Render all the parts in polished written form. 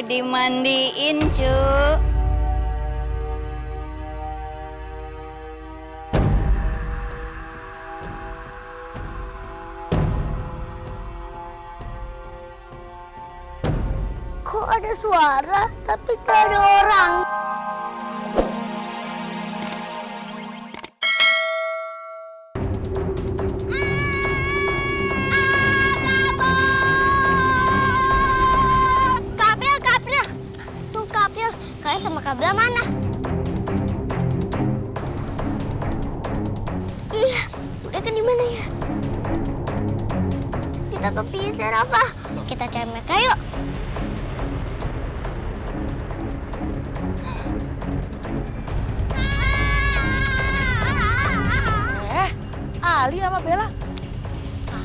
mau dimandiin, cu. Kok ada suara tapi gak ada orang? Kapril! Tuh Kapril, kalian sama Kabla mana? Iya, udah kan di mana ya? Kita tuh bisa Rafa. Kita cari mereka yuk. Ali sama Bella.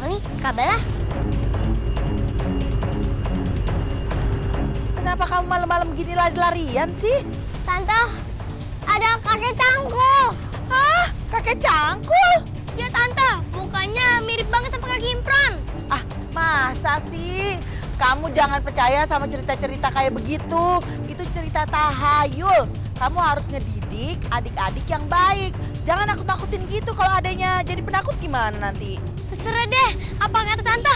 Ali, Kak Bella. Kenapa kamu malam-malam gini lari-larian sih? Tante, ada kakek cangkul. Hah? Kakek cangkul? Ya Tante, mukanya mirip banget sama kakek Imron. Ah, masa sih? Kamu jangan percaya sama cerita-cerita kayak begitu. Itu cerita tahayul. Kamu harus ngedidik adik-adik yang baik. Jangan nakut-nakutin gitu, kalau adanya jadi penakut gimana nanti? Terserah deh, apa kata Tante?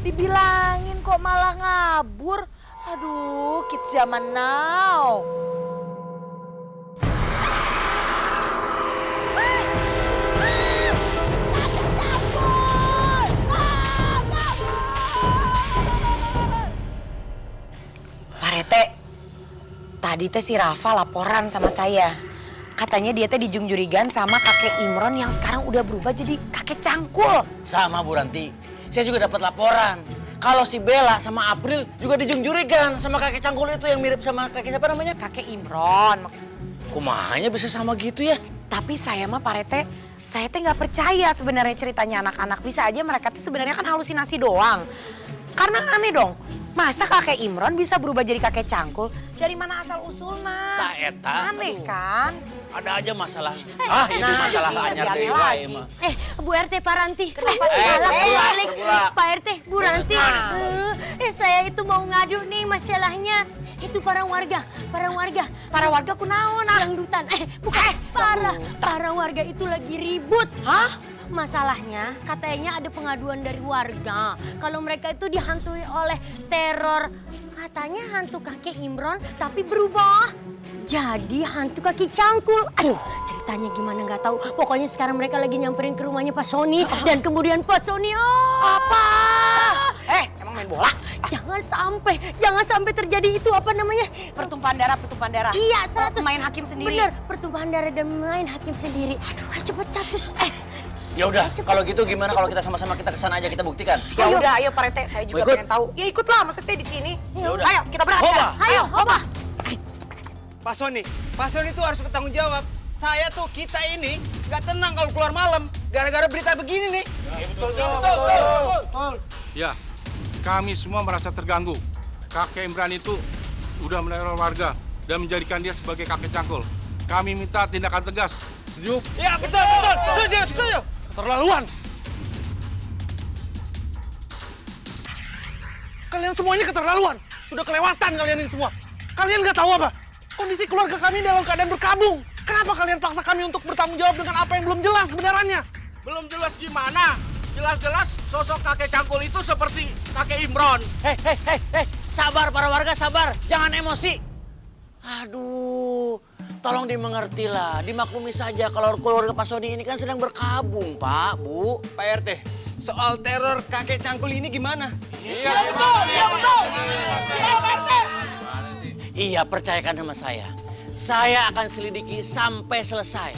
Dibilangin kok malah ngabur. Aduh, kids zaman now. Pak Rete, tadi teh si Rafa laporan sama saya. Katanya dia teh dijungjurigan sama kakek Imron yang sekarang udah berubah jadi kakek cangkul. Sama Bu Ranti, saya juga dapat laporan. Kalau si Bella sama April juga dijungjurigan sama kakek cangkul itu yang mirip sama kakek siapa namanya? Kakek Imron. Kumanya bisa sama gitu ya? Tapi saya mah Pak Rete, saya teh nggak percaya sebenarnya ceritanya anak-anak. Bisa aja mereka tuh sebenarnya kan halusinasi doang. Karena aneh dong, masa kakek Imron bisa berubah jadi kakek cangkul? Dari mana asal usulnya? Tak eta. Aneh kan? Ada aja masalah. Itu masalah anyar aneh dari lagi. mah. Bu RT Pak Ranti. Kenapa sih? Balik. Berbulak. Pak RT, Bu Ranti. Saya itu mau ngadu nih masalahnya. Itu para warga. Para warga kunaon ah? Dangdutan. Bukan. Para warga itu lagi ribut. Hah? Masalahnya katanya ada pengaduan dari warga. Kalau mereka itu dihantui oleh teror. Katanya hantu kakek Imron tapi berubah. Jadi hantu kaki cangkul. Aduh, ceritanya gimana nggak tahu. Pokoknya sekarang mereka lagi nyamperin ke rumahnya Pak Sony. Dan kemudian Pak Sony, Apa? Emang main bola? jangan sampai terjadi itu apa namanya? Pertumpahan darah. Iya, Oh, main hakim sendiri. Bener, pertumpahan darah dan main hakim sendiri. Aduh, ayo cepet catus. Ya udah, kalau gitu gimana kalau kita sama-sama kita kesana aja kita buktikan? Ya udah, ayo Pak Rete, saya juga Mau ikut? pengen tahu. Ya ikutlah, masa saya di sini. Ya udah. Ayo, kita berangkat Hoba. sekarang. Ayo, Hoba. Pak Sony itu harus bertanggung jawab. Kita ini nggak tenang kalau keluar malam gara-gara berita begini nih. Betul. Ya, kami semua merasa terganggu. Kakek Imran itu udah meneror warga dan menjadikan dia sebagai kakek cangkul. Kami minta tindakan tegas. Setuju? Ya betul. Setuju. Keterlaluan. Kalian semua ini keterlaluan. Sudah kelewatan kalian ini semua. Kalian nggak tahu apa? Kondisi keluarga kami dalam keadaan berkabung. Kenapa kalian paksa kami untuk bertanggung jawab dengan apa yang belum jelas kebenarannya? Belum jelas gimana? Jelas-jelas sosok kakek cangkul itu seperti kakek Imron. Hei, sabar para warga, sabar. Jangan emosi. Aduh, tolong dimengertilah, dimaklumi saja kalau keluarga Pak Sony ini kan sedang berkabung, Pak, Bu. Pak RT, soal teror kakek cangkul ini gimana? Iya, betul. Iya, percayakan sama saya. Saya akan selidiki sampai selesai.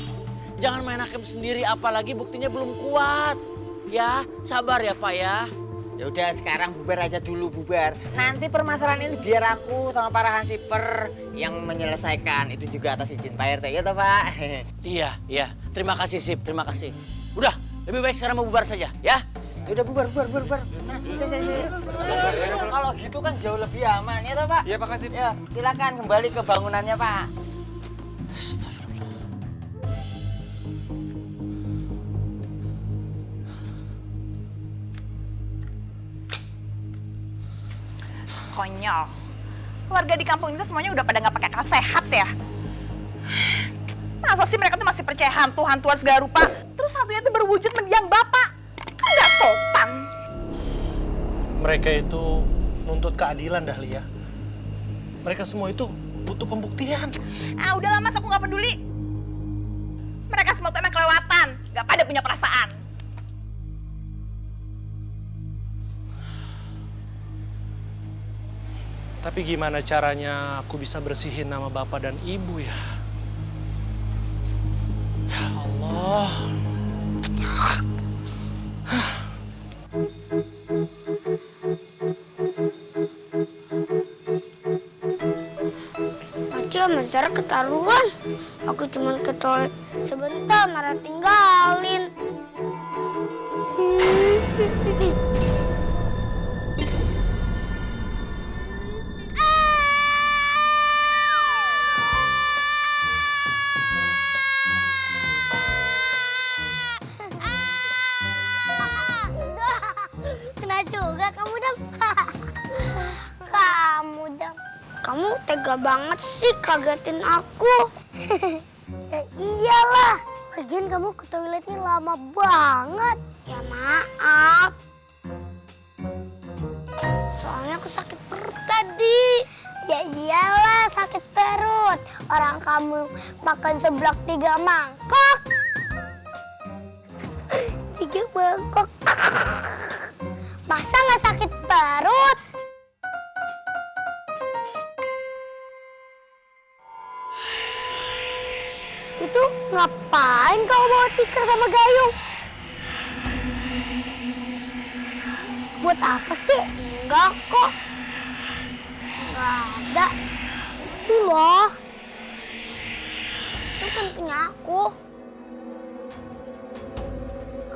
Jangan main hakim sendiri, apalagi buktinya belum kuat. Ya, sabar ya Pak ya. Ya udah sekarang bubar aja dulu bubar. Nanti permasalahan ini biar aku sama para hansiper yang menyelesaikan. Itu juga atas izin Pak RT ya toh Pak. Iya. Terima kasih Sip, terima kasih. Udah, lebih baik sekarang mau bubar saja ya. Ya udah bubar. Kalau gitu kan jauh lebih aman ya toh Pak. Iya Pak Kasip. Ya, silakan kembali ke bangunannya Pak. konyol. Warga di kampung itu semuanya udah pada nggak pakai akal sehat ya. Masa sih mereka tuh masih percaya hantu-hantuan segala rupa? Terus hantunya tuh berwujud mendiang bapak. Kan nggak sopan. Mereka itu nuntut keadilan, Dahlia. Mereka semua itu butuh pembuktian. Ah udahlah mas, aku nggak peduli. Mereka semua tuh emang kelewatan, nggak pada punya perasaan. Tapi gimana caranya aku bisa bersihin nama bapak dan ibu ya? Ya Allah. Aja Mazhar ketaruhan. Aku cuma ke toilet sebentar, marah tinggalin. Kena juga kamu, Dam. Kamu, Dam. Kamu tega banget sih kagetin aku. Ya iyalah. Lagian kamu ke toiletnya lama banget. Ya maaf. Soalnya aku sakit perut tadi. Ya iyalah sakit perut. Orang kamu makan seblak 3 mangkok. 3 mangkok. Masa nggak sakit perut? Itu ngapain kau bawa tikar sama gayung? Buat apa sih? Enggak kok. Enggak ada. Itu loh. Itu kan punya aku.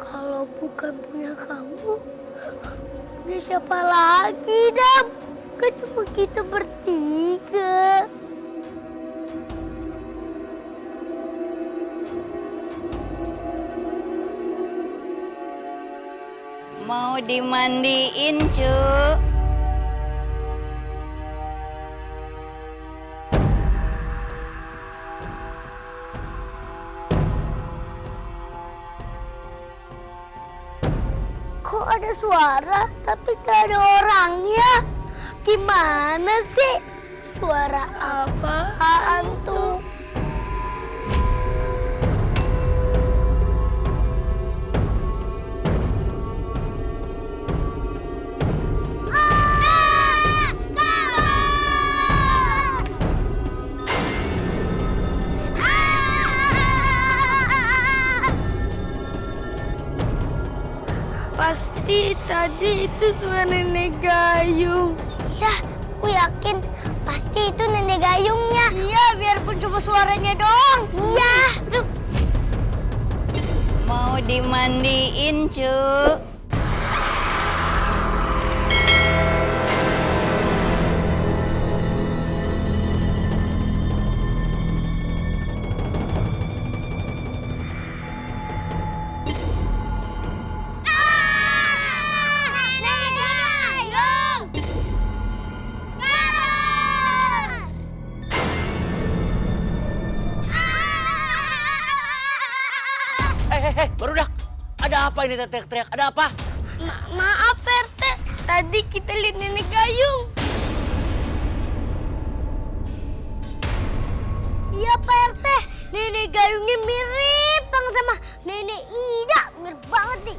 Kalau bukan punya kamu, punya siapa lagi, Dam? Kan cuma kita bertiga. Mau dimandiin, cu. Kok ada suara tapi gak ada orangnya? Gimana sih? Suara apaan tuh? Pasti tadi itu suara nenek gayung. Ya, aku yakin pasti itu nenek gayungnya. Iya, biarpun cuma suaranya doang. Iya. Mau dimandiin, cu. Barudak, ada apa ini teriak-teriak? Ada apa? Maaf RT, tadi kita lihat nenek gayung. Iya Pak RT, nenek gayungnya mirip banget sama nenek Ida. Mirip banget nih.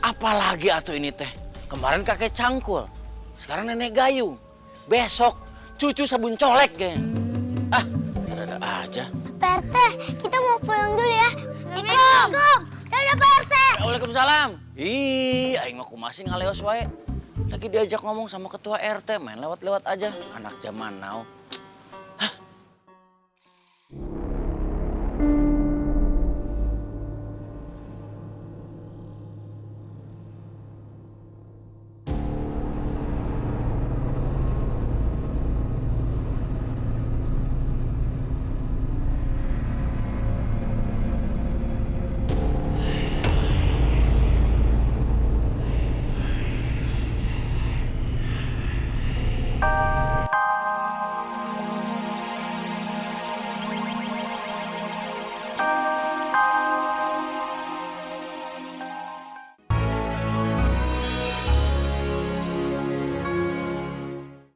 Apalagi atuh ini teh? Kemarin kakek cangkul, sekarang nenek gayung. Besok cucu sabun colek kayaknya. Ah, ada aja. Pak RT, kita mau pulang dulu ya. Assalamualaikum. Dadah Pak RT. Waalaikumsalam. Ih, aing mah kumasih ngaleos wae. Lagi diajak ngomong sama ketua RT, main lewat-lewat aja. Anak zaman now.